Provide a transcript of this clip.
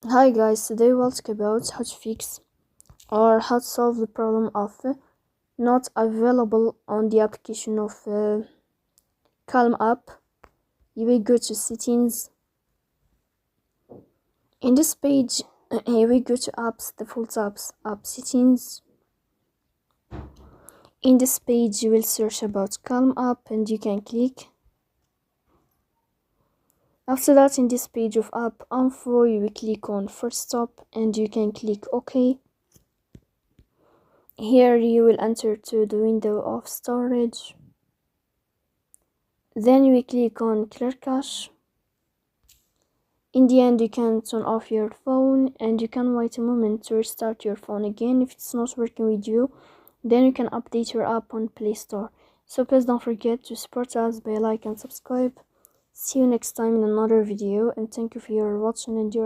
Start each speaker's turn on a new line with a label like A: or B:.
A: Hi guys, today we'll talk about how to fix or how to solve the problem of not available on the application of Calm app. You will go to settings. In this page, you will go to apps, default apps, app settings. In this page, you will search about Calm app and you can click. After that, in this page of app info, you will click on first stop and you can click OK. Here you will enter to the window of storage. Then we click on clear cache. In the end, you can turn off your phone and you can wait a moment to restart your phone again. If it's not working with you, then you can update your app on Play Store. So please don't forget to support us by like and subscribe. See you next time in another video, and thank you for your watching and your